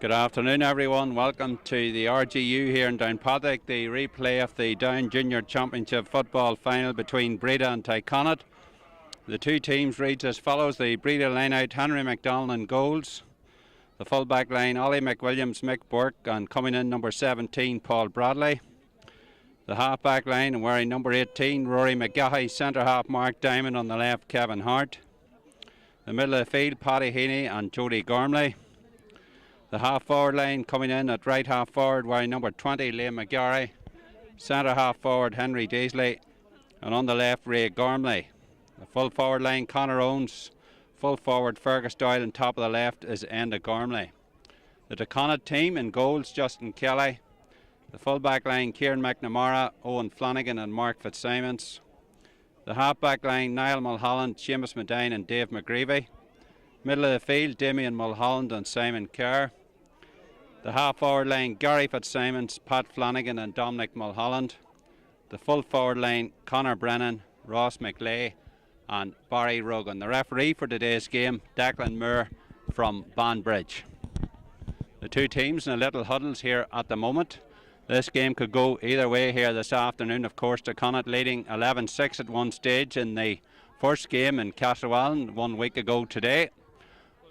Good afternoon, everyone. Welcome to the RGU here in Downpatrick, the replay of the Down Junior Championship football final between Bredagh and Teconnaught. The two teams reads as follows: the Bredagh line-out, Henry McDonald in goals. The full-back line, Ollie McWilliams, Mick Burke, and coming in number 17, Paul Bradley. The half-back line, wearing number 18, Rory McGahey. Centre-half, Mark Diamond. On the left, Kevin Hart. The middle of the field, Paddy Heaney and Jody Gormley. The half-forward line coming in at right half-forward, wearing number 20, Liam McGarry. Centre half-forward, Henry Daisley. And on the left, Ray Gormley. The full-forward line, Conor Owens. Full-forward, Fergus Doyle. And top of the left is Enda Gormley. The Teconnaught team in goals, Justin Kelly. The full-back line, Kieran McNamara, Owen Flanagan and Mark Fitzsimons. The half-back line, Niall Mulholland, Seamus Medine and Dave McGreevy. Middle of the field, Damien Mulholland and Simon Kerr. The half-forward line, Gary Fitzsimons, Pat Flanagan and Dominic Mulholland. The full-forward line, Conor Brennan, Ross McLeay and Barry Rogan. The referee for today's game, Declan Moore from Banbridge. The two teams in a little huddles here at the moment. This game could go either way here this afternoon. Of course, Teconnaught leading 11-6 at one stage in the first game in Castlewellan 1 week ago today.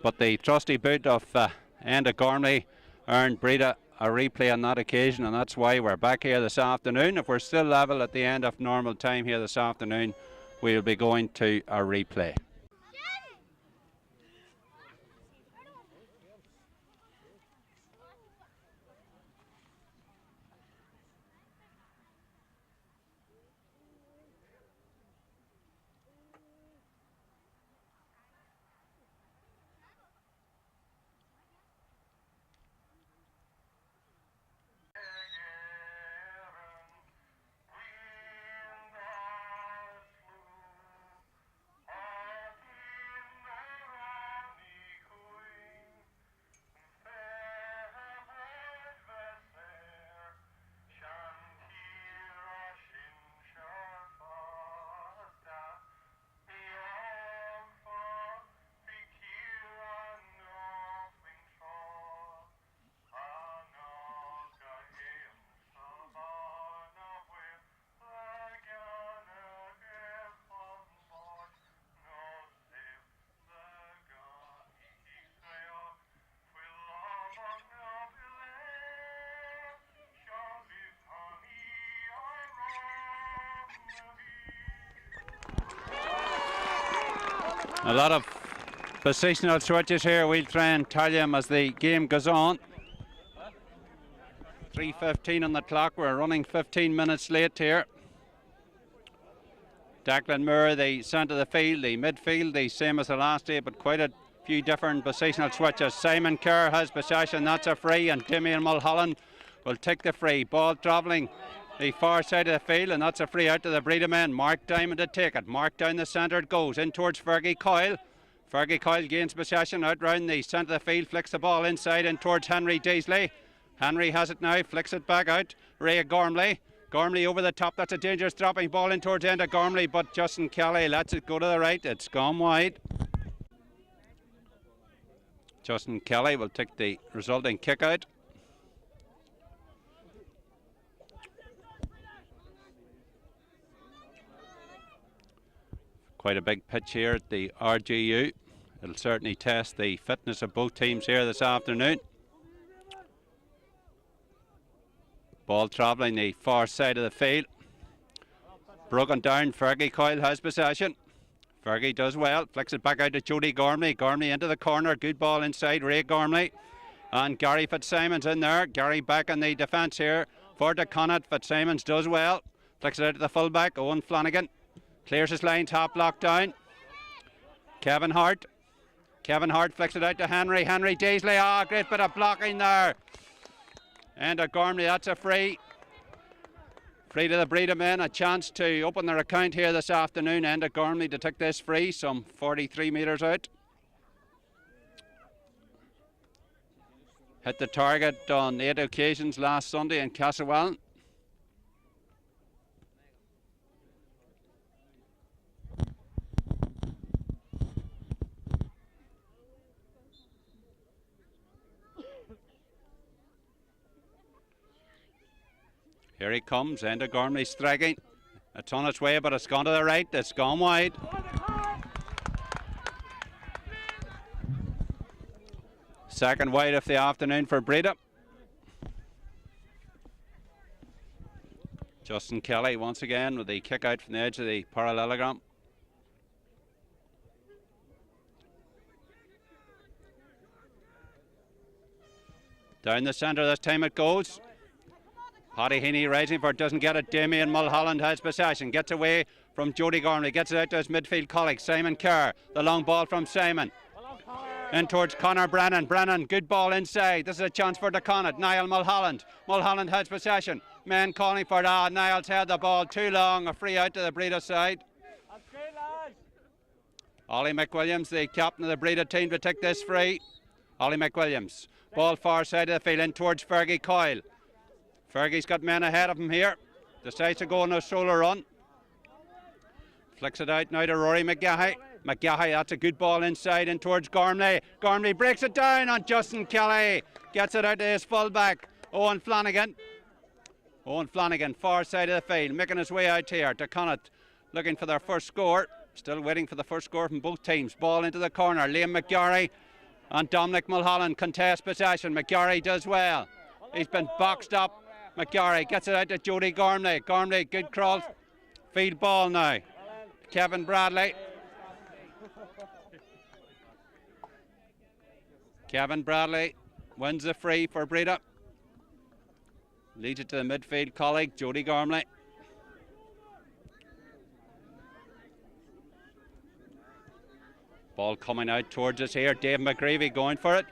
But the trusty boot of Enda Gormley earned Bredagh a replay on that occasion, and that's why we're back here this afternoon. If we're still level at the end of normal time here this afternoon, we'll be going to a replay. A lot of positional switches here. We'll try and tell them as the game goes on. 3:15 on the clock. We're running 15 minutes late here. Declan Moore, the centre of the field, the midfield, the same as the last day, but quite a few different positional switches. Simon Kerr has possession. That's a free, and Damien Mulholland will take the free. Ball travelling the far side of the field, and that's a free out to the Bredagh men. Mark Diamond to take it. Mark down the centre it goes, in towards Fergie Coyle. Fergie Coyle gains possession out round the centre of the field, flicks the ball inside in towards Henry Daisley. Henry has it now, flicks it back out. Ray Gormley. Gormley over the top, that's a dangerous dropping ball in towards Enda Gormley, but Justin Kelly lets it go to the right. It's gone wide. Justin Kelly will take the resulting kick out. Quite a big pitch here at the RGU. It'll certainly test the fitness of both teams here this afternoon. Ball travelling the far side of the field. Broken down, Fergie Coyle has possession. Fergie does well, flicks it back out to Jody Gormley. Gormley into the corner, good ball inside, Ray Gormley. And Gary Fitzsimons in there. Gary back in the defence here for Teconnaught. Fitzsimons does well, flicks it out to the fullback, Owen Flanagan. Clears his line, top block down. Kevin Hart. Kevin Hart flicks it out to Henry. Henry Daisley. Ah, great bit of blocking there. Enda Gormley, that's a free. Free to the Bredagh men. A chance to open their account here this afternoon. Enda Gormley to take this free, some 43 metres out. Hit the target on 8 occasions last Sunday in Castlewellan. Here he comes, Enda Gormley striking. It's on its way, but it's gone to the right. It's gone wide. Second wide of the afternoon for Bredagh. Justin Kelly once again with the kick out from the edge of the parallelogram. Down the centre this time it goes. Paddy Heaney rising for it, doesn't get it. Damien Mulholland has possession, gets away from Jody Gormley, gets it out to his midfield colleague Simon Kerr. The long ball from Simon. In towards Conor Brennan. Brennan, good ball inside. This is a chance for Teconnaught. Niall Mulholland. Mulholland has possession. Men calling for it. Niall's had the ball too long. A free out to the Bredagh side. Ollie McWilliams, the captain of the Bredagh team, to take this free. Ollie McWilliams. Ball far side of the field in towards Fergie Coyle. Fergie's got men ahead of him here. Decides to go on a solo run. Flicks it out now to Rory McGahey. McGahey, that's a good ball inside in towards Gormley. Gormley breaks it down on Justin Kelly. Gets it out to his fullback, Owen Flanagan. Owen Flanagan, far side of the field, making his way out here. Teconnaught looking for their first score. Still waiting for the first score from both teams. Ball into the corner. Liam McGarry and Dominic Mulholland contest possession. McGarry does well. He's been boxed up. McGarry gets it out to Jody Gormley. Gormley, good crawl. Field ball now. Kevin Bradley. Kevin Bradley wins the free for Bredagh. Leads it to the midfield colleague, Jody Gormley. Ball coming out towards us here. Dave McGreevy going for it.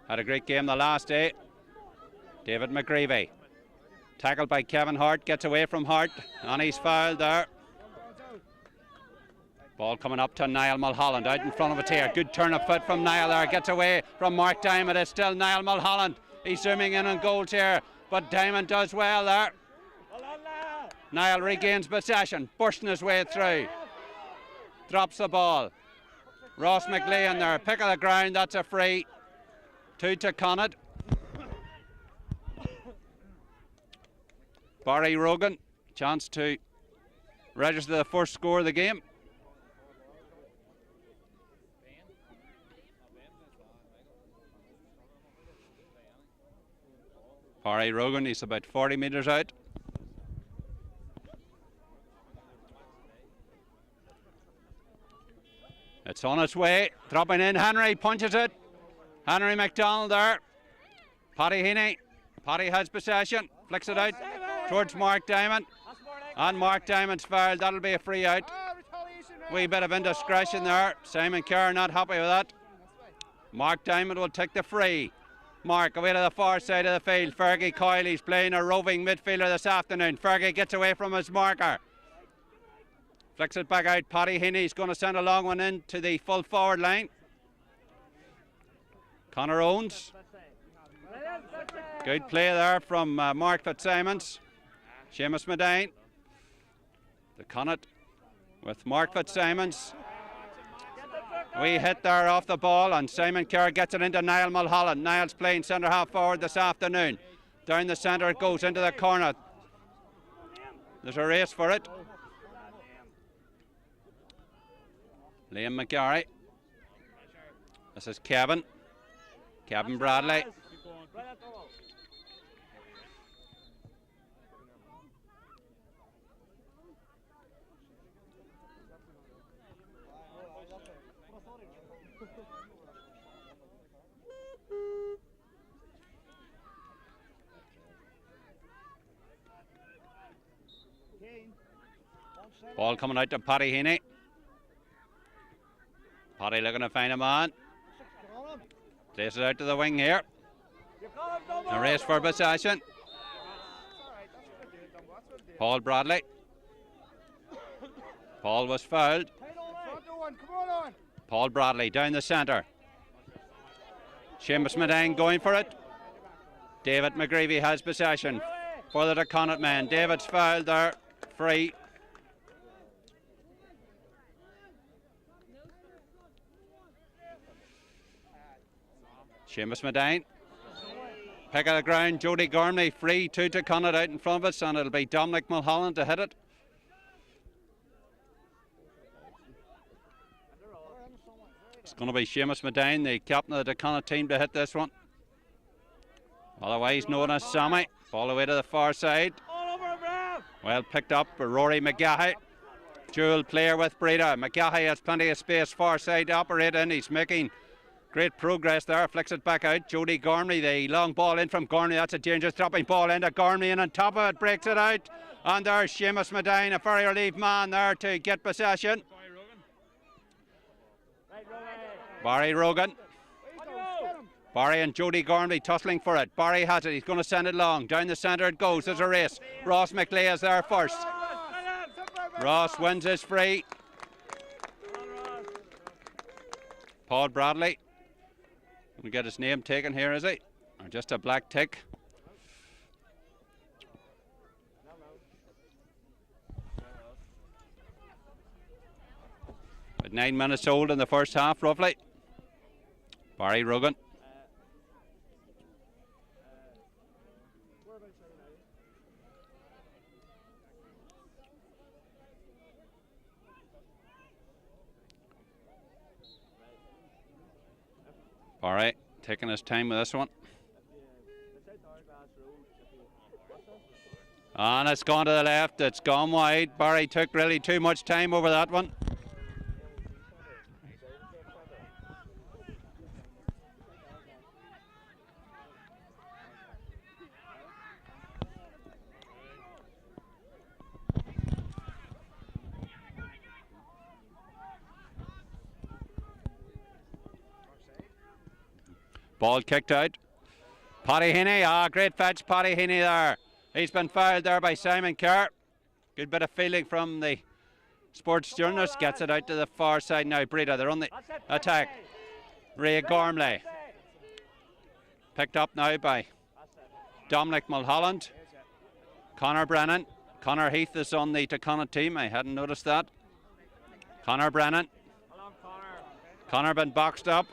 Had a great game the last day. David McGreevy. Tackled by Kevin Hart. Gets away from Hart. And he's fouled there. Ball coming up to Niall Mulholland. Out in front of it here. Good turn of foot from Niall there. Gets away from Mark Diamond. It's still Niall Mulholland. He's zooming in on goals here. But Diamond does well there. Niall regains possession. Bursting his way through. Drops the ball. Ross McLean there. Pick of the ground. That's a free to Teconnaught. Barry Rogan, chance to register the first score of the game. Barry Rogan, he's about 40 metres out. It's on its way, dropping in. Henry punches it. Henry McDonald there. Paddy Heaney. Paddy has possession, flicks it out towards Mark Diamond. And Mark Diamond's fouled. That'll be a free out. Wee bit of indiscretion there. Simon Kerr not happy with that. Mark Diamond will take the free. Mark away to the far side of the field. Fergie Coyle, he's playing a roving midfielder this afternoon. Fergie gets away from his marker. Flicks it back out. Paddy Heaney's going to send a long one in to the full forward line. Conor Owens. Good play there from Mark Fitzsimons. Seamus Medine. Teconnaught with Mark Fitzsimons. We hit there off the ball, and Simon Kerr gets it into Niall Mulholland. Niall's playing centre half forward this afternoon. Down the centre it goes into the corner. There's a race for it. Liam McGarry. This is Kevin Bradley. Ball coming out to Paddy Heaney. Paddy looking to find a man. Places it out to the wing here. A race for possession. Paul Bradley. Paul was fouled. Paul Bradley down the centre. Seamus Medine going for it. David McGreevy has possession for the Teconnaught man. David's fouled there. Free. Seamus Medine. Pick of the ground, Jody Gormley free, 2 to Connaught out in front of us, and it'll be Dominic Mulholland to hit it. It's going to be Seamus Medine, the captain of the Teconnaught team, to hit this one. Otherwise known as Sammy. Ball away to the far side. Well picked up by Rory McGahey. Dual player with Bredagh. McGahey has plenty of space far side to operate in. He's making great progress there. Flicks it back out. Jody Gormley, the long ball in from Gormley. That's a dangerous dropping ball into Gormley, and on top of it breaks it out. And there's Seamus Medine, a very relieved man there to get possession. Barry Rogan. Barry and Jody Gormley tussling for it. Barry has it. He's going to send it long. Down the centre it goes. There's a race. Ross McLeay is there first. Ross wins his free. Paul Bradley. We get his name taken here, is he? Or just a black tick? At 9 minutes old in the first half, roughly. Barry Rogan. Barry taking his time with this one. And it's gone to the left, it's gone wide. Barry took really too much time over that one. Ball kicked out. Paddy Heaney, great fetch, Paddy Heaney there. He's been fouled there by Simon Kerr. Good bit of fielding from the sports journalist. Gets it out to the far side now. Bredagh, they're on the attack. Ray Gormley. Picked up now by Dominic Mulholland. Conor Brennan. Conor Heath is on the Teconnaught team. I hadn't noticed that. Conor Brennan. Conor been boxed up.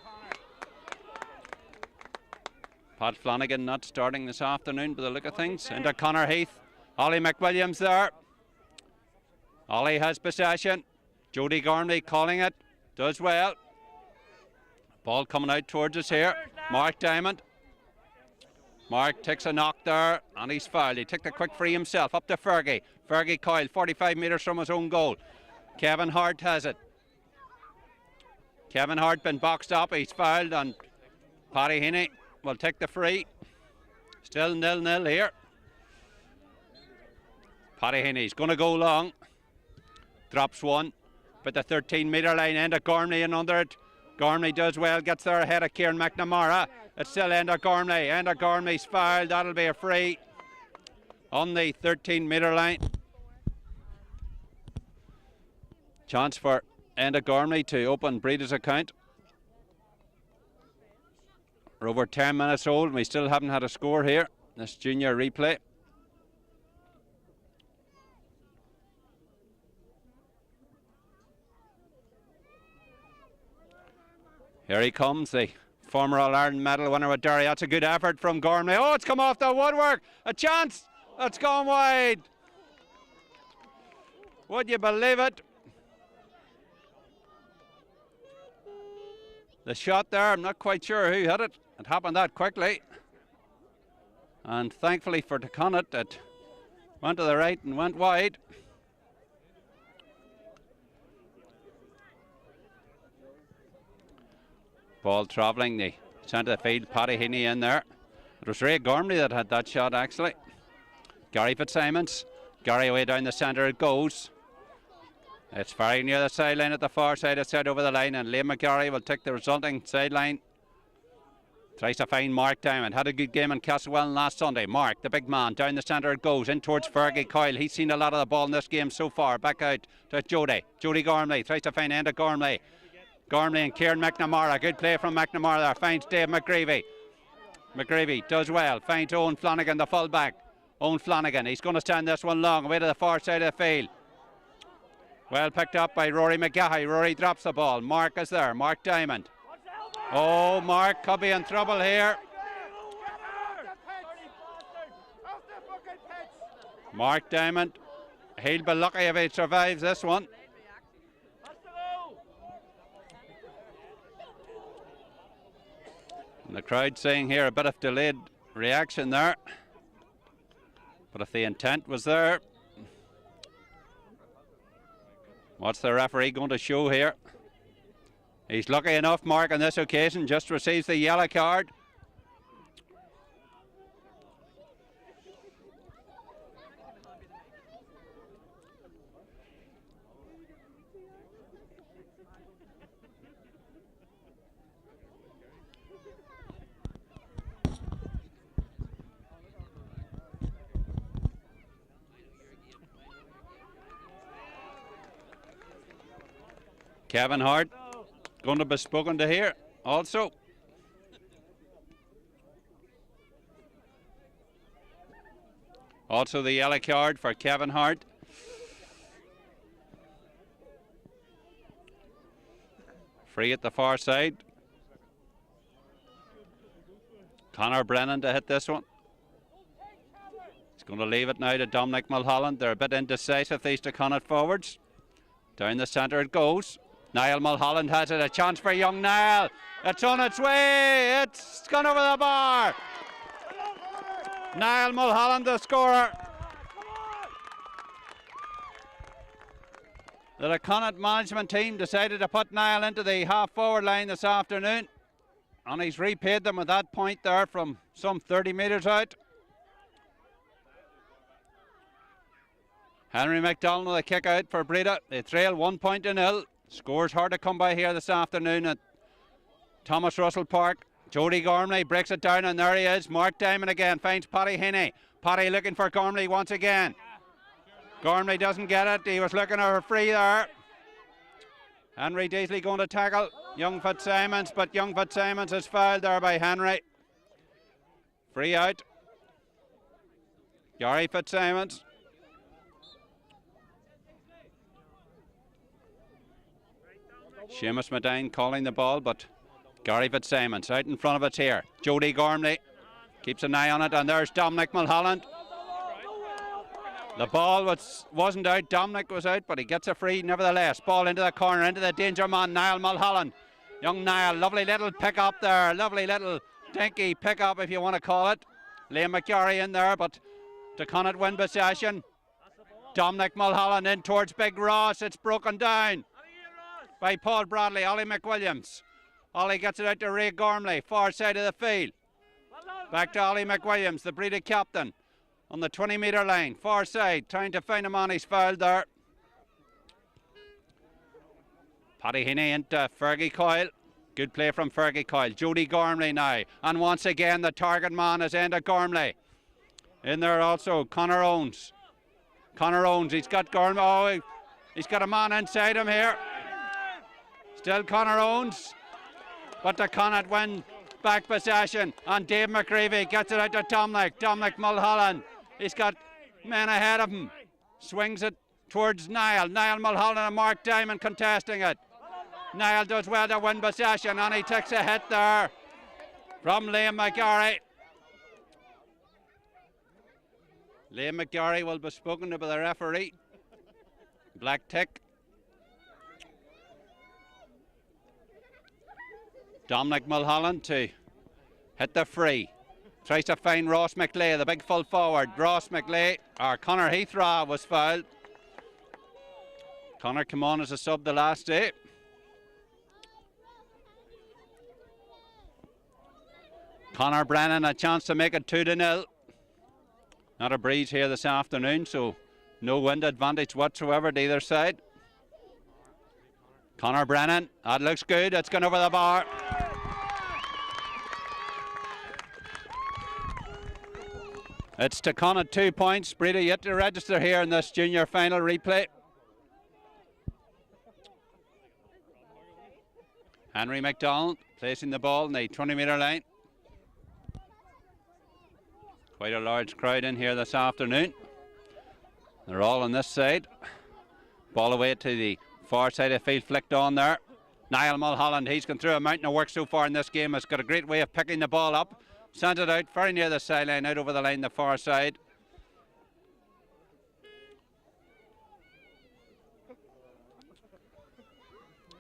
Pat Flanagan not starting this afternoon by the look of things. Into Conor Heath. Ollie McWilliams there. Ollie has possession. Jody Gormley calling it. Does well. Ball coming out towards us here. Mark Diamond. Mark takes a knock there and he's fouled. He took the quick free himself. Up to Fergie. Fergie Coyle 45 metres from his own goal. Kevin Hart has it. Kevin Hart been boxed up. He's fouled and Paddy Heaney will take the free. Still 0-0 here. Paddy Heaney's going to go long. Drops one. But the 13-metre line, end of Gormley and under it. Gormley does well, gets there ahead of Kieran McNamara. It's still end of Gormley. End of Gormley's fouled. That'll be a free on the 13-metre line. Chance for end of Gormley to open Bredagh's account. We're over 10 minutes old and we still haven't had a score here. This junior replay. Here he comes, the former All-Ireland medal winner with Derry. That's a good effort from Gormley. Oh, it's come off the woodwork. A chance. It's gone wide. Would you believe it? The shot there, I'm not quite sure who hit it. It happened that quickly. And thankfully for Teconnaught, it went to the right and went wide. Ball travelling the centre of the field. Paddy Heaney in there. It was Ray Gormley that had that shot actually. Gary Fitzsimons. Gary away down the centre it goes. It's very near the sideline at the far side. It's set over the line and Liam McGarry will take the resulting sideline. Tries to find Mark Diamond. Had a good game in Castlewellan last Sunday. Mark, the big man, down the centre it goes. In towards Fergie Coyle. He's seen a lot of the ball in this game so far. Back out to Jody. Jody Gormley tries to find end of Gormley. Gormley and Kieran McNamara. Good play from McNamara there. Finds Dave McGreevy. McGreevy does well. Finds Owen Flanagan, the fullback. Owen Flanagan. He's going to stand this one long. Away to the far side of the field. Well picked up by Rory McGahey. Rory drops the ball. Mark is there. Mark Diamond. Oh, Mark could be in trouble here. Mark Diamond, he'll be lucky if he survives this one. And the crowd saying here a bit of delayed reaction there. But if the intent was there, what's the referee going to show here? He's lucky enough, Mark, on this occasion, just receives the yellow card. Kevin Hart going to be spoken to here also. Also the yellow card for Kevin Hart. Free at the far side. Conor Brennan to hit this one. He's going to leave it now to Dominic Mulholland. They're a bit indecisive, these Teconnaught forwards. Down the centre it goes. Niall Mulholland has it, a chance for young Niall. It's on its way, it's gone over the bar. Niall Mulholland, the scorer. The Teconnaught management team decided to put Niall into the half-forward line this afternoon, and he's repaid them at that point there from some 30 metres out. Henry McDonald with a kick out for Bredagh. They trail 1-0. Scores hard to come by here this afternoon at Thomas Russell Park. Jody Gormley breaks it down, and there he is. Mark Diamond again finds Paddy Heaney. Paddy looking for Gormley once again. Gormley doesn't get it. He was looking for a free there. Henry Deasley going to tackle young Fitzsimons, but young Fitzsimons is fouled there by Henry. Free out. Gary Fitzsimons. Seamus Medine calling the ball, but Gary Fitzsimons out in front of it here. Jody Gormley keeps an eye on it, and there's Dominic Mulholland. The ball wasn't out, Dominic was out, but he gets a free nevertheless. Ball into the corner, into the danger man, Niall Mulholland. Young Niall, lovely little pick up there, lovely little dinky pick up if you want to call it. Liam McGarry in there, but Teconnaught win possession. Dominic Mulholland in towards Big Ross, it's broken down by Paul Bradley. Ollie McWilliams. Ollie gets it out to Ray Gormley, far side of the field. Back to Ollie McWilliams, the Bredagh captain, on the 20-metre line, far side, trying to find him on. He's fouled there. Paddy Heaney into Fergie Coyle. Good play from Fergie Coyle. Jody Gormley now, and once again the target man is Enda Gormley. In there also Conor Owens. Conor Owens, he's got Gormley. Oh, he's got a man inside him here. Still Conor Owens, but the Connaught win back possession, and Dave McCreevy gets it out to Dominic Mulholland. He's got men ahead of him. Swings it towards Niall. Niall Mulholland and Mark Diamond contesting it. Niall does well to win possession, and he takes a hit there from Liam McGarry. Liam McGarry will be spoken to by the referee. Black tick. Dominic Mulholland to hit the free. Tries to find Ross McLeay, the big full forward. Ross McLeay, or Conor Heathraw was fouled. Conor came on as a sub the last day. Conor Brennan a chance to make it 2-0. Not a breeze here this afternoon, so no wind advantage whatsoever to either side. Conor Brennan, that looks good, it's gone over the bar. It's Teconnaught 2 points, Bredagh yet to register here in this junior final replay. Henry McDonald placing the ball in the 20-metre line. Quite a large crowd in here this afternoon. They're all on this side. Ball away to the far side of the field, flicked on there. Niall Mulholland, he's gone through a mountain of work so far in this game. Has got a great way of picking the ball up. Sends it out very near the sideline, out over the line, the far side.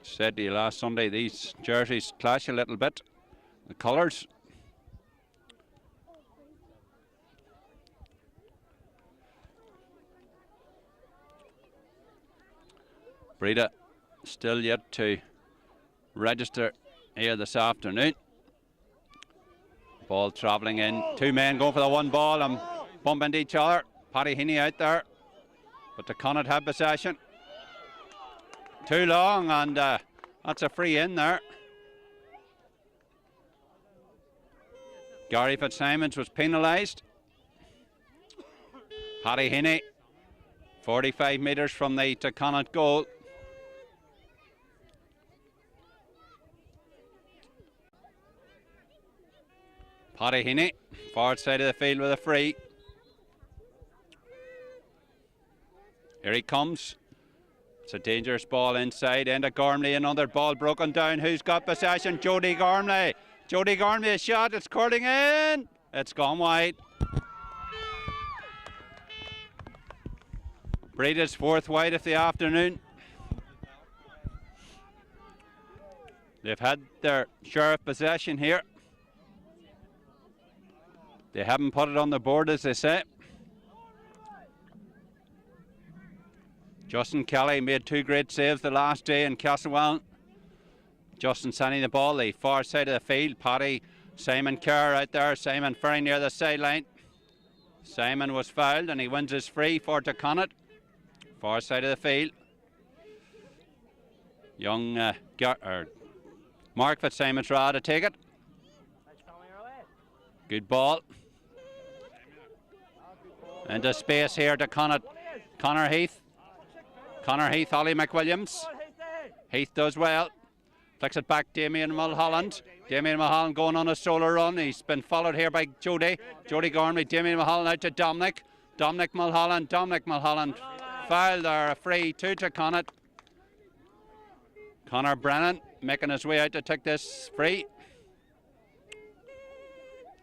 Said to you last Sunday, these jerseys clash a little bit. The colours. Bredagh still yet to register here this afternoon. Ball travelling in. Two men going for the one ball and bumping into each other. Paddy Heaney out there. But Teconnaught have possession. Too long, and that's a free in there. Gary Fitzsimons was penalised. Paddy Heaney, 45 metres from the Teconnaught goal. Paddy Heaney, forward side of the field with a free. Here he comes. It's a dangerous ball inside. Enda Gormley, another ball broken down. Who's got possession? Jody Gormley. Jody Gormley, a shot. It's curling in. It's gone wide. Bredagh's fourth wide of the afternoon. They've had their share of possession here. They haven't put it on the board, as they say. Justin Kelly made two great saves the last day in Castlewellan. Justin sending the ball the far side of the field. Paddy, Simon Kerr out there. Simon very near the sideline. Simon was fouled and he wins his free for Teconnaught. Far side of the field. Young Mark Fitzsimons tried to take it. Good ball. Into space here to Connor Heath. Connor Heath, Ollie McWilliams. Heath does well. Flicks it back, Damien Mulholland. Damien Mulholland going on a solo run. He's been followed here by Jody Gormley. Damien Mulholland out to Dominic. Dominic Mulholland. Foul there, a free to Teconnaught. Conor Brennan making his way out to take this free.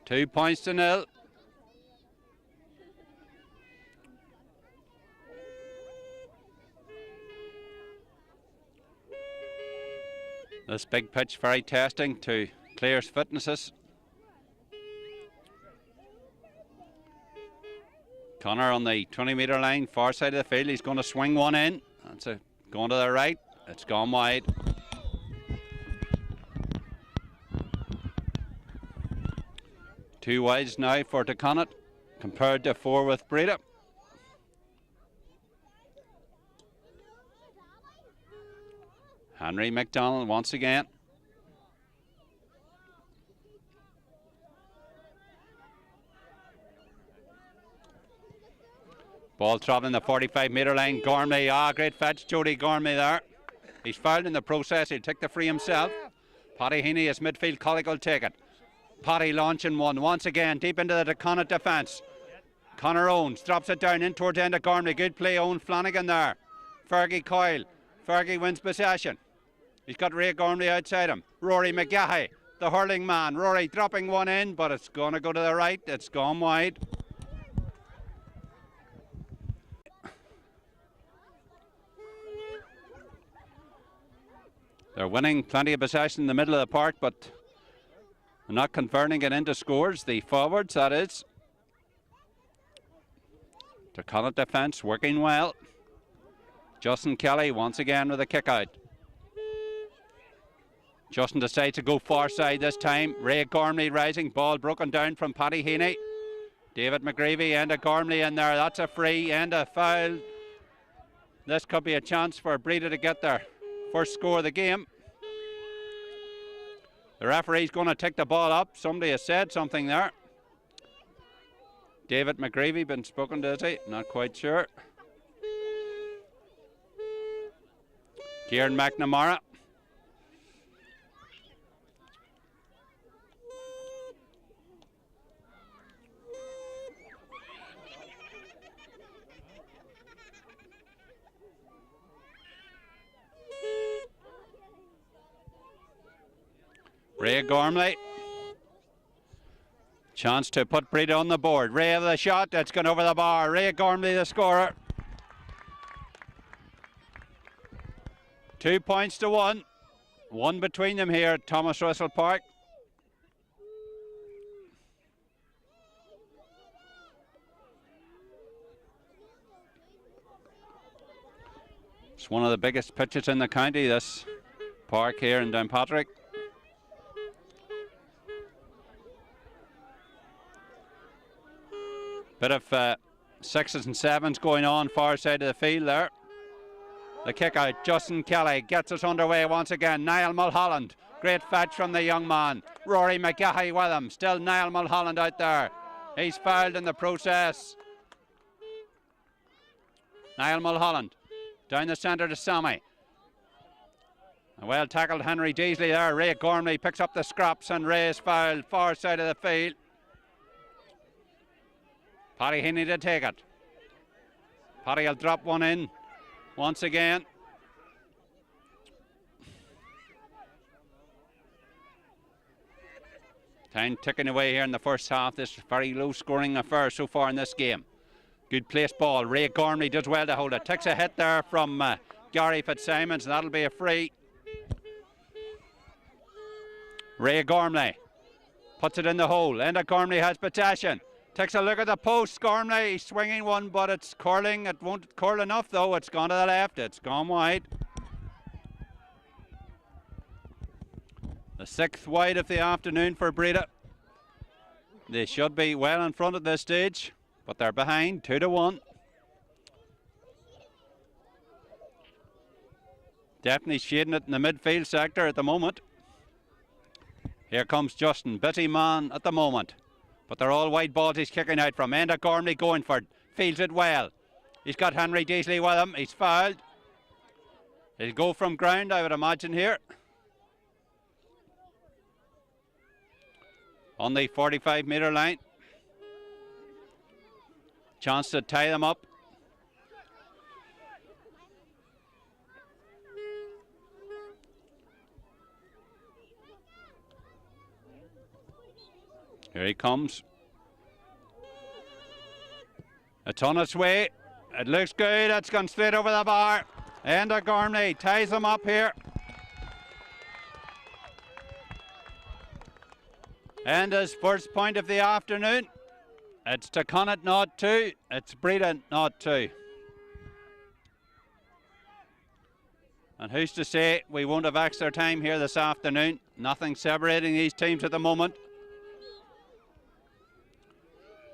2 points to 0. This big pitch very testing to Clare's fitnesses. Connor on the 20-metre line, far side of the field. He's going to swing one in. That's going to the right. It's gone wide. Two wides now for Teconnaught compared to 4 with Bredagh. Henry McDonald once again. Ball travelling the 45-metre line. Gormley, great fetch. Jody Gormley there. He's fouled in the process. He'll take the free himself. Paddy Heaney, his midfield colleague, will take it. Paddy launching one once again deep into the Teconnaught defence. Conor Owens drops it down in towards the end of Gormley. Good play, Owen Flanagan there. Fergie Coyle. Fergie wins possession. He's got Ray Gormley outside him. Rory McGahey, the hurling man. Rory dropping one in, but it's going to go to the right. It's gone wide. They're winning plenty of possession in the middle of the park, but they're not converting it into scores. The forwards, that is. Teconnaught defence working well. Justin Kelly once again with a kick out. Justin decides to go far side this time. Ray Gormley rising. Ball broken down from Paddy Heaney. David McGreevy and a Gormley in there. That's a free and a foul. This could be a chance for Bredagh to get their first score of the game. The referee's going to take the ball up. Somebody has said something there. David McGreevy been spoken to, is he? Not quite sure. Kieran McNamara. Ray Gormley. Chance to put Bredagh on the board. Ray with a shot. That's gone over the bar. Ray Gormley the scorer. 2 points to 1. One between them here at Thomas Russell Park. It's one of the biggest pitches in the county, this park here in Downpatrick. Bit of sixes and sevens going on far side of the field there. The kick out, Justin Kelly gets us underway once again. Niall Mulholland, great fetch from the young man. Rory McGahey with him, still Niall Mulholland out there. He's fouled in the process. Niall Mulholland down the centre to Sammy. A well tackled Henry Deasley there. Ray Gormley picks up the scraps and Ray's fouled far side of the field. Paddy Heaney to take it. Paddy will drop one in once again. Time ticking away here in the first half. This very low scoring affair so far in this game. Good place ball. Ray Gormley does well to hold it. Takes a hit there from Gary Fitzsimons. That'll be a free. Ray Gormley puts it in the hole. Enda Gormley has possession. Takes a look at the post. Gormley swinging one, but it's curling. It won't curl enough though. It's gone to the left. It's gone wide. The 6th wide of the afternoon for Bredagh. They should be well in front at this stage, but they're behind 2-1. Definitely shading it in the midfield sector at the moment. Here comes Justin, busy man at the moment. But they're all wide balls he's kicking out from. Enda Gormley going for it. Fields it well. He's got Henry Deasley with him. He's fouled. He'll go from ground, I would imagine, here. On the 45-metre line. Chance to tie them up. Here he comes. It's on its way. It looks good. It's gone straight over the bar. Enda Gormley ties them up here. Enda's first point of the afternoon. It's Teconnaught 0-2. It's Bredagh 0-2. And who's to say we won't have extra time here this afternoon? Nothing separating these teams at the moment.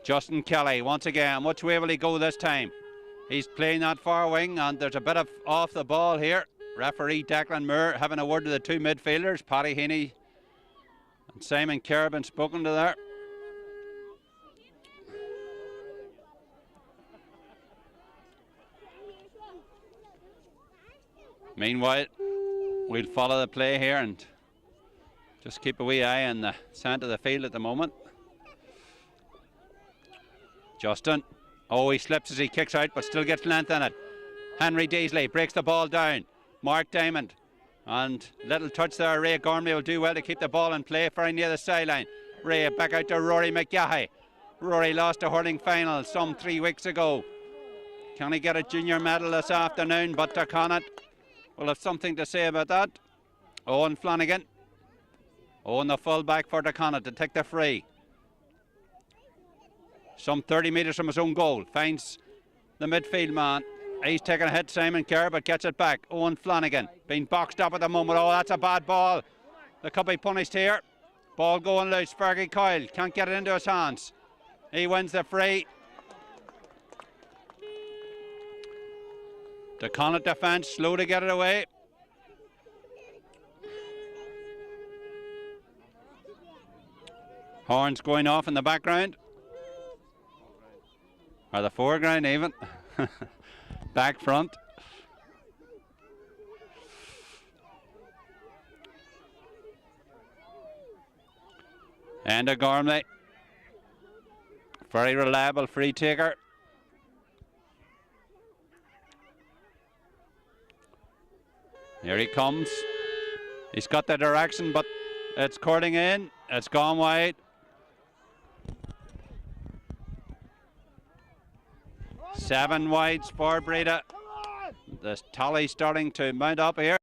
Justin Kelly once again. Which way will he go this time? He's playing that far wing and there's a bit of off the ball here. Referee Declan Moore having a word to the two midfielders, Paddy Heaney and Simon Kerr, been spoken to there. Meanwhile, we'll follow the play here and just keep a wee eye on the centre of the field at the moment. Justin, oh, he slips as he kicks out, but still gets length in it. Henry Deasley breaks the ball down. Mark Diamond, and little touch there. Ray Gormley will do well to keep the ball in play very near the sideline. Ray back out to Rory McGahey. Rory lost a hurling final some 3 weeks ago. Can he get a junior medal this afternoon? But Teconnaught will have something to say about that. Owen Flanagan. Owen, the full-back for Teconnaught, to take the free. Some 30 metres from his own goal. Finds the midfield man. He's taking a hit, Simon Kerr, but gets it back. Owen Flanagan being boxed up at the moment. Oh, that's a bad ball. They could be punished here. Ball going loose. Fergie Coyle can't get it into his hands. He wins the free. The Connaught defence slow to get it away. Horns going off in the background. Or the foreground even. Back front. Enda Gormley. Very reliable free taker. Here he comes. He's got the direction, but it's curling in. It's gone wide. Seven wides for Bredagh. The tally starting to mount up here.